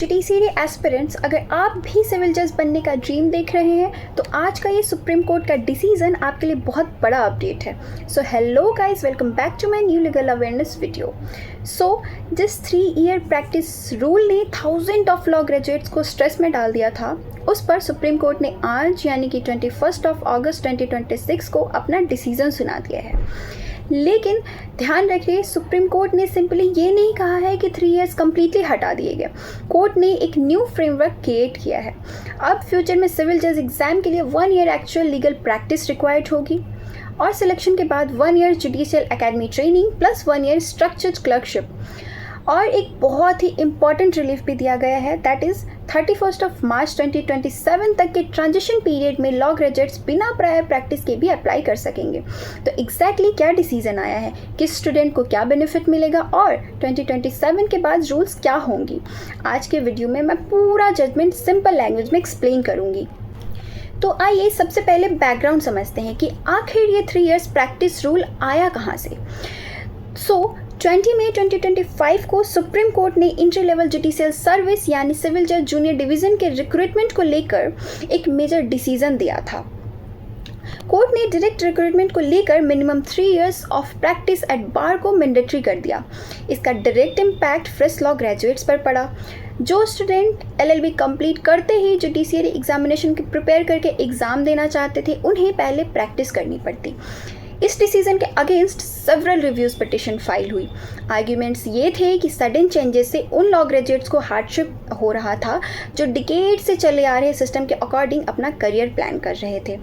Judiciary aspirants, अगर आप भी सिविल जज बनने का ड्रीम देख रहे हैं तो आज का ये सुप्रीम कोर्ट का डिसीजन आपके लिए बहुत बड़ा अपडेट है। So hello guys, welcome back to my new legal awareness video. So जिस 3 ईयर प्रैक्टिस रूल ने थाउजेंड ऑफ लॉ ग्रेजुएट्स को स्ट्रेस में डाल दिया था, उस पर सुप्रीम कोर्ट ने आज यानी कि 21 अगस्त 2026 को अपना डिसीजन सुना दिया है। लेकिन ध्यान रखिए, सुप्रीम कोर्ट ने सिंपली ये नहीं कहा है कि 3 ईयर्स कम्प्लीटली हटा दिए गए। कोर्ट ने एक न्यू फ्रेमवर्क क्रिएट किया है। अब फ्यूचर में सिविल जज एग्जाम के लिए 1 year actual legal practice required होगी और सिलेक्शन के बाद 1 year judicial academy training plus 1 year structured clerkship. और एक बहुत ही इम्पॉर्टेंट रिलीफ भी दिया गया है, दैट इज़ 31 मार्च 2027 तक के ट्रांजिशन पीरियड में लॉ ग्रेजुएट्स बिना प्रायर प्रैक्टिस के भी अप्लाई कर सकेंगे। तो एग्जैक्टली क्या डिसीजन आया है, किस स्टूडेंट को क्या बेनिफिट मिलेगा और 2027 के बाद रूल्स क्या होंगी, आज के वीडियो में मैं पूरा जजमेंट सिंपल लैंग्वेज में एक्सप्लेन करूँगी। तो आइए सबसे पहले बैकग्राउंड समझते हैं कि आखिर ये 3 ईयर्स प्रैक्टिस रूल आया कहाँ से। 20 मई 2025 को सुप्रीम कोर्ट ने इंटर लेवल जुडिशियल सर्विस यानी सिविल जज जूनियर डिवीज़न के रिक्रूटमेंट को लेकर एक मेजर डिसीजन दिया था। कोर्ट ने डायरेक्ट रिक्रूटमेंट को लेकर minimum 3 years of practice at bar को मैंडेटरी कर दिया। इसका direct impact fresh law graduates पर पड़ा। जो स्टूडेंट LLB कंप्लीट करते ही जुडिशियरी एग्जामिनेशन के प्रिपेयर करके एग्ज़ाम देना चाहते थे, उन्हें पहले प्रैक्टिस करनी पड़ती। इस डिसीजन के against several reviews petition file हुई। आर्ग्यूमेंट्स ये थे कि सडन चेंजेस से उन लॉ ग्रेजुएट्स को हार्डशिप हो रहा था जो डिकेड से चले आ रहे सिस्टम के अकॉर्डिंग अपना करियर प्लान कर रहे थे।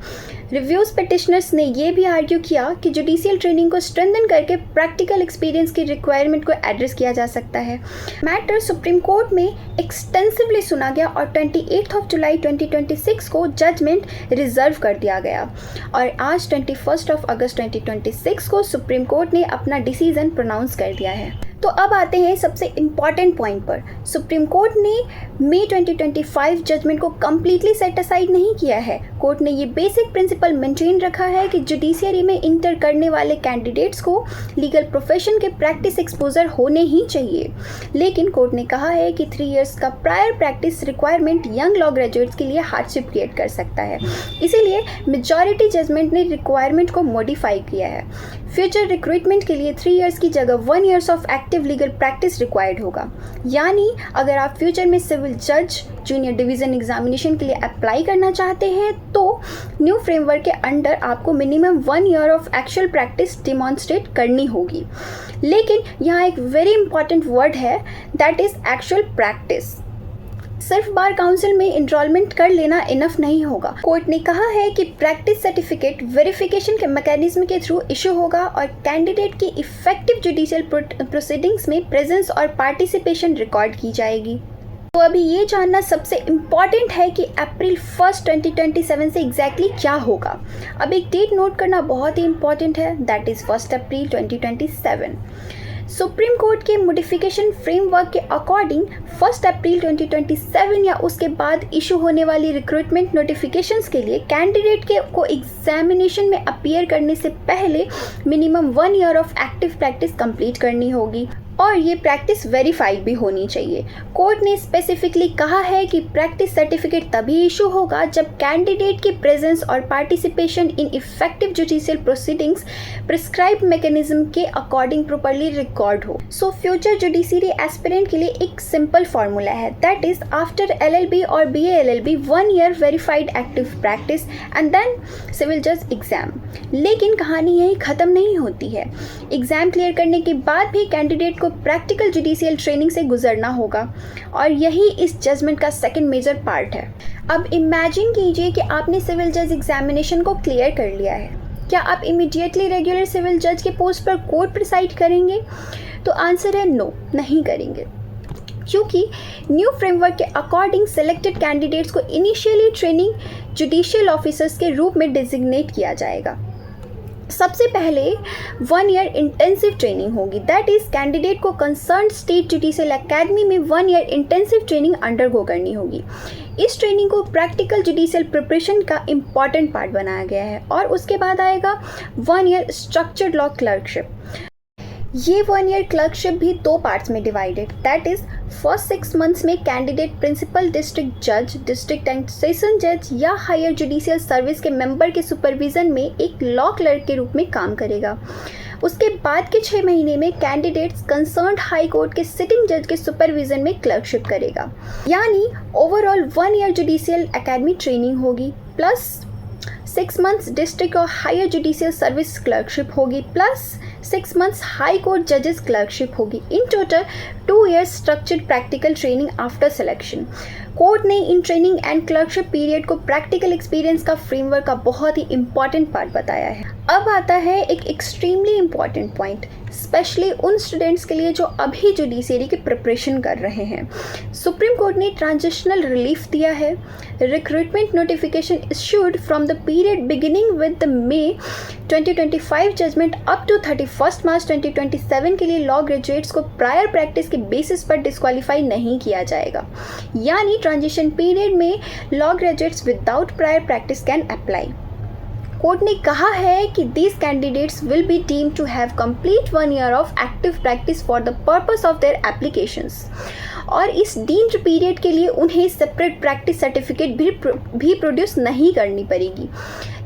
रिव्यूज पिटिशनर्स ने यह भी आर्ग्यू किया कि जुडिशियल ट्रेनिंग को स्ट्रेंथन करके प्रैक्टिकल एक्सपीरियंस की रिक्वायरमेंट को एड्रेस किया जा सकता है। मैटर सुप्रीम कोर्ट में एक्सटेंसिवली सुना गया और 28 जुलाई 2026 को जजमेंट रिजर्व कर दिया गया और आज 21 अगस्त 2026 को सुप्रीम कोर्ट ने अपना डिसीजन प्रोनाउंस कर दिया है। तो अब आते हैं सबसे इम्पॉर्टेंट पॉइंट पर। सुप्रीम कोर्ट ने मई 2025 जजमेंट को कम्प्लीटली सेट असाइड नहीं किया है। कोर्ट ने ये बेसिक प्रिंसिपल मेंटेन रखा है कि जुडिशियरी में इंटर करने वाले कैंडिडेट्स को लीगल प्रोफेशन के प्रैक्टिस एक्सपोजर होने ही चाहिए। लेकिन कोर्ट ने कहा है कि 3 ईयर्स का prior practice requirement young law graduates के लिए हार्डशिप क्रिएट कर सकता है। इसीलिए मेजॉरिटी जजमेंट ने रिक्वायरमेंट को मॉडिफाई किया है। फ्यूचर रिक्रूटमेंट के लिए 3 ईयर्स की जगह 1 years of active legal practice required होगा। यानी अगर आप फ्यूचर में सिविल जज जूनियर डिवीज़न एग्जामिनेशन के लिए अप्लाई करना चाहते हैं तो न्यू फ्रेमवर्क के अंडर आपको minimum 1 year of actual practice demonstrate करनी होगी। लेकिन यहाँ एक वेरी इंपॉर्टेंट वर्ड है, दैट इज़ एक्चुअल प्रैक्टिस। सिर्फ बार काउंसिल में एनरोलमेंट कर लेना इनफ नहीं होगा। कोर्ट ने कहा है कि प्रैक्टिस सर्टिफिकेट वेरिफिकेशन के मैकेनिज्म के थ्रू इशू होगा और कैंडिडेट की इफेक्टिव जुडिशियल प्रोसीडिंग्स में प्रेजेंस और पार्टिसिपेशन रिकॉर्ड की जाएगी। तो अभी ये जानना सबसे इम्पॉर्टेंट है कि अप्रैल 1 2027 से एग्जैक्टली क्या होगा। अब एक डेट नोट करना बहुत ही इंपॉर्टेंट है, that is 1 April 2027। Supreme court के मॉडिफिकेशन फ्रेमवर्क के अकॉर्डिंग 1 अप्रैल 2027 या उसके बाद इशू होने वाली रिक्रूटमेंट नोटिफिकेशंस के लिए कैंडिडेट को एग्जामिनेशन में अपीयर करने से पहले minimum 1 year of active practice complete करनी होगी और ये प्रैक्टिस वेरीफाइड भी होनी चाहिए। कोर्ट ने स्पेसिफिकली कहा है कि प्रैक्टिस सर्टिफिकेट तभी इशू होगा जब कैंडिडेट की प्रेजेंस और participation in effective judicial proceedings prescribe mechanism के अकॉर्डिंग प्रॉपर्ली रिकॉर्ड हो। सो फ्यूचर जुडिशियरी एस्पिरेंट के लिए एक सिंपल फार्मूला है, दैट इज आफ्टर LLB और BA LLB 1 year verified active practice and then civil जज एग्जाम। लेकिन कहानी यही ख़त्म नहीं होती है। एग्जाम क्लियर करने के बाद भी कैंडिडेट को प्रैक्टिकल जुडिशियल ट्रेनिंग से गुजरना होगा और यही इस जजमेंट का सेकंड मेजर पार्ट है। अब इमेजिन कीजिए कि आपने सिविल जज एग्जामिनेशन को क्लियर कर लिया है। क्या आप इमीडिएटली रेगुलर सिविल जज के पोस्ट पर कोर्ट प्रिसाइड करेंगे? तो आंसर है नो, नहीं करेंगे, क्योंकि न्यू फ्रेमवर्क के अकॉर्डिंग सेलेक्टेड कैंडिडेट्स को इनिशियली ट्रेनिंग जुडिशियल ऑफिसर्स के रूप में डिजिग्नेट किया जाएगा। सबसे पहले 1 ईयर इंटेंसिव ट्रेनिंग होगी, दैट इज़ कैंडिडेट को कंसर्न स्टेट जुडिशियल एकेडमी में 1 ईयर इंटेंसिव ट्रेनिंग अंडरगो करनी होगी। इस ट्रेनिंग को प्रैक्टिकल जुडिशियल प्रिपरेशन का इम्पॉर्टेंट पार्ट बनाया गया है और उसके बाद आएगा 1 ईयर स्ट्रक्चर्ड लॉ क्लर्कशिप। ये 1 ईयर क्लर्कशिप भी 2 पार्ट्स में divided, that is first 6 months में कैंडिडेट प्रिंसिपल डिस्ट्रिक्ट जज, डिस्ट्रिक्ट एंड सेशन जज या हायर जुडिशियल सर्विस के मेंबर के सुपरविजन में एक लॉ क्लर्क के रूप में काम करेगा। उसके बाद के 6 महीने में कैंडिडेट्स कंसर्न्ड हाई कोर्ट के सिटिंग जज के सुपरविजन में क्लर्कशिप करेगा। यानी overall 1 year judicial academy training होगी, प्लस 6 मंथ्स डिस्ट्रिक्ट और हायर जुडिशियल सर्विस क्लर्कशिप होगी, प्लस 6 मंथ्स हाई कोर्ट जजेस क्लर्कशिप होगी। In total 2 years structured practical training after selection. Court ने इन ट्रेनिंग एंड क्लर्कशिप पीरियड को प्रैक्टिकल एक्सपीरियंस का framework का बहुत ही इंपॉर्टेंट पार्ट बताया है। अब आता है एक एक्सट्रीमली इंपॉर्टेंट पॉइंट, स्पेशली उन स्टूडेंट्स के लिए जो अभी जुडिशरी की प्रिपरेशन कर रहे हैं। सुप्रीम कोर्ट ने ट्रांजिशनल रिलीफ दिया है। Recruitment notification issued from the period beginning with the May 2025 judgment up to 31 March 2027 के लिए लॉ ग्रेजुएट्स को प्रायर प्रैक्टिस के बेसिस पर डिस्क्वालीफाई नहीं किया जाएगा। यानी ट्रांजिशन पीरियड में law graduates without prior practice can apply. Court ने कहा है कि these candidates will be deemed to have complete 1 year of active practice for the purpose of their applications, और इस डीम्ड पीरियड के लिए उन्हें सेपरेट प्रैक्टिस सर्टिफिकेट भी प्रोड्यूस नहीं करनी पड़ेगी।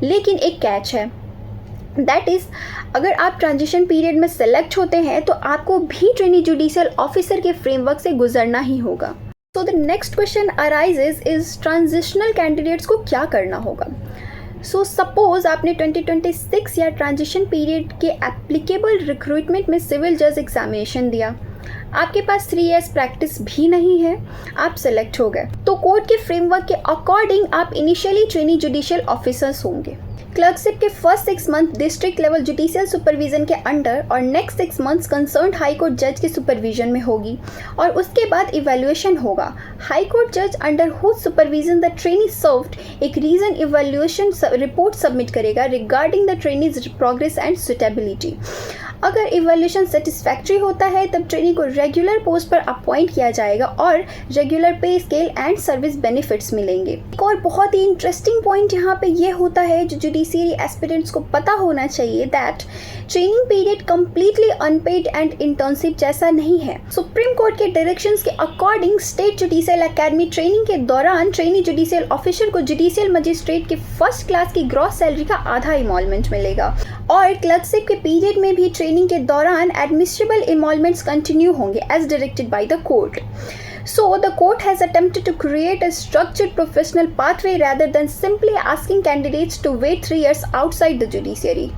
लेकिन एक कैच है, दैट इज़ अगर आप ट्रांजिशन पीरियड में सेलेक्ट होते हैं तो आपको भी ट्रेनी जुडिशियल ऑफिसर के फ्रेमवर्क से गुजरना ही होगा। So the next question arises is transitional candidates को क्या करना होगा। सो सपोज आपने 2026 या ट्रांजिशन पीरियड के एप्लीकेबल रिक्रूटमेंट में सिविल जज एग्जामिनेशन दिया, आपके पास 3 इयर्स प्रैक्टिस भी नहीं है, आप सेलेक्ट हो गए, तो कोर्ट के फ्रेमवर्क के अकॉर्डिंग आप इनिशियली ट्रेनी जुडिशियल ऑफिसर्स होंगे। क्लर्कशिप के first 6 month district level judicial supervision के अंडर और next 6 months concerned high court जज के सुपरविजन में होगी, और उसके बाद इवैल्यूएशन होगा। हाई कोर्ट जज under whose supervision the trainee served एक रीजन इवैल्यूएशन रिपोर्ट सबमिट करेगा regarding the trainee's progress and suitability. अगर इवैल्यूएशन सेटिस्फैक्ट्री होता है तब ट्रेनी को रेगुलर पोस्ट पर अपॉइंट किया जाएगा और रेगुलर पे स्केल एंड सर्विस बेनिफिट्स मिलेंगे। एक और बहुत ही इंटरेस्टिंग पॉइंट यहाँ पे ये होता है जो जुडिशियरी एस्पिरेंट्स को पता होना चाहिए, that training period completely unpaid and internship जैसा नहीं है। सुप्रीम कोर्ट के डायरेक्शंस के according state judicial academy training के दौरान ट्रेनी जुडिशियल ऑफिसर को जुडिशियल मजिस्ट्रेट के फर्स्ट क्लास की ग्रॉस सैलरी का आधा इमॉल्वमेंट मिलेगा, और क्लर्कशिप के पीरियड में भी ट्रेनिंग के दौरान एडमिसिबल इमॉल्वमेंट्स कंटिन्यू होंगे as directed by the court. So the court has attempted to create a structured professional pathway rather than simply asking candidates to wait 3 years outside the judiciary.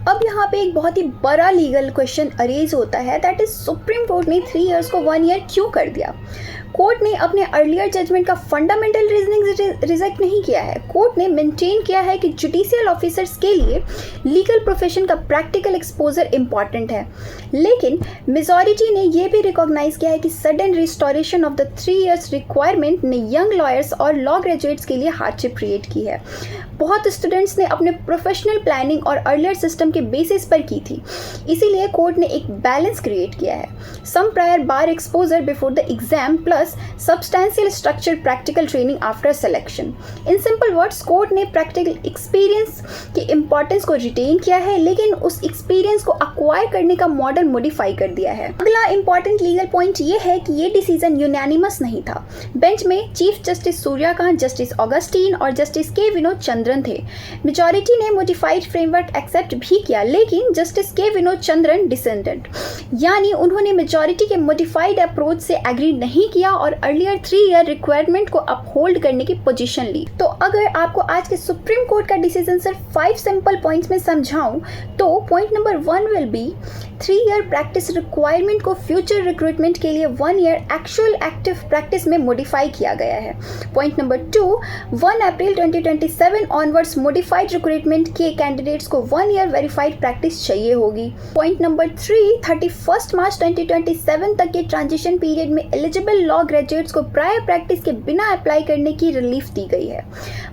अब यहाँ पे एक बहुत ही बड़ा legal question arrays होता है, that is supreme court ने 3 years को 1 ईयर क्यों कर दिया। कोर्ट ने अपने अर्लियर जजमेंट का फंडामेंटल रीजनिंग रिजेक्ट नहीं किया है। कोर्ट ने मेंटेन किया है कि जुडिशियल ऑफिसर्स के लिए लीगल प्रोफेशन का प्रैक्टिकल एक्सपोजर इंपॉर्टेंट है, लेकिन मेजॉरिटी ने यह भी रिकॉग्नाइज किया है कि sudden restoration of the 3 years requirement ने यंग लॉयर्स और लॉ ग्रेजुएट्स के लिए हार्डशिप क्रिएट की है। बहुत स्टूडेंट्स ने अपने प्रोफेशनल प्लानिंग और अर्लियर सिस्टम के बेसिस पर की थी, इसीलिए कोर्ट ने एक बैलेंस क्रिएट किया है। Some prior bar exposure before the exam plus substantial structured practical training after selection. In simple words, court ने प्रैक्टिकल एक्सपीरियंस की इंपॉर्टेंस को रिटेन किया है, लेकिन उस एक्सपीरियंस को अक्वायर करने का मॉडल मॉडिफाई कर दिया है। अगला इंपॉर्टेंट लीगल पॉइंट ये है कि ये डिसीजन यूनानिमस नहीं था। बेंच में chief justice Suryakant, justice Augustine और जस्टिस के विनोद चंद्रन थे। मेजॉरिटी ने मॉडिफाइड फ्रेमवर्क एक्सेप्ट भी किया, लेकिन जस्टिस के विनोद चंद्रन डिसेंडेंट, यानी उन्होंने मेजॉरिटी के मॉडिफाइड अप्रोच से एग्री नहीं किया और अर्लियर 3 ईयर रिक्वायरमेंट को अपहोल्ड करने की पोजीशन ली। तो अगर आपको आज के सुप्रीम कोर्ट का डिसीजन सिर्फ 5 सिंपल पॉइंट्स में समझाऊं तो point number 1 will be 3 year practice requirement को फ्यूचर रिक्रूटमेंट के लिए 1 ईयर एक्चुअल एक्टिव प्रैक्टिस में मॉडिफाई किया गया है। पॉइंट नंबर 2, 1 अप्रैल 2027 ऑनवर्ड्स मॉडिफाइड रिक्रूटमेंट के कैंडिडेट्स को 1 ईयर वेरीफाइड प्रैक्टिस चाहिए होगी। पॉइंट नंबर 3, 31 मार्च 2027 तक के ट्रांजिशन पीरियड में एलिजिबल लॉ ग्रेजुएट्स को प्रायर प्रैक्टिस के बिना अप्लाई करने की रिलीफ दी गई है।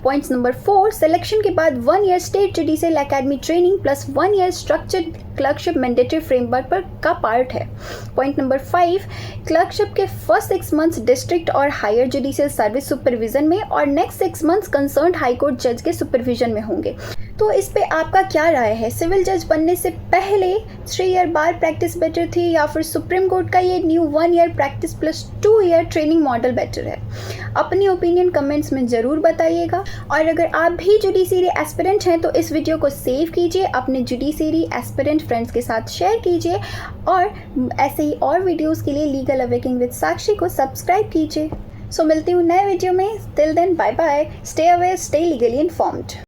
पॉइंट नंबर 4, सिलेक्शन के बाद 1 year state judicial academy training plus 1 year structured clerkship mandatory framework पर का पार्ट है। पॉइंट नंबर 5, क्लर्कशिप के फर्स्ट 6 मंथ्स डिस्ट्रिक्ट और हायर जुडिशियल सर्विस सुपरविजन में और next 6 months concerned high court जज के सुपरविजन में होंगे। तो इस पे आपका क्या राय है? सिविल जज बनने से पहले 3 ईयर बार प्रैक्टिस बेटर थी या फिर सुप्रीम कोर्ट का ये new 1 year practice plus 2 ear training model better है? अपनी ओपिनियन कमेंट्स में ज़रूर बताइएगा। और अगर आप भी जुडिशरी एस्पिरेंट हैं तो इस वीडियो को सेव कीजिए, अपने जुडिशरी एस्पिरेंट फ्रेंड्स के साथ शेयर कीजिए और ऐसे ही और वीडियोज़ के लिए लीगल अवेकनिंग विद साक्षी को सब्सक्राइब कीजिए। सो मिलती हूँ नए वीडियो में। Till then bye bye, stay aware, stay legally informed.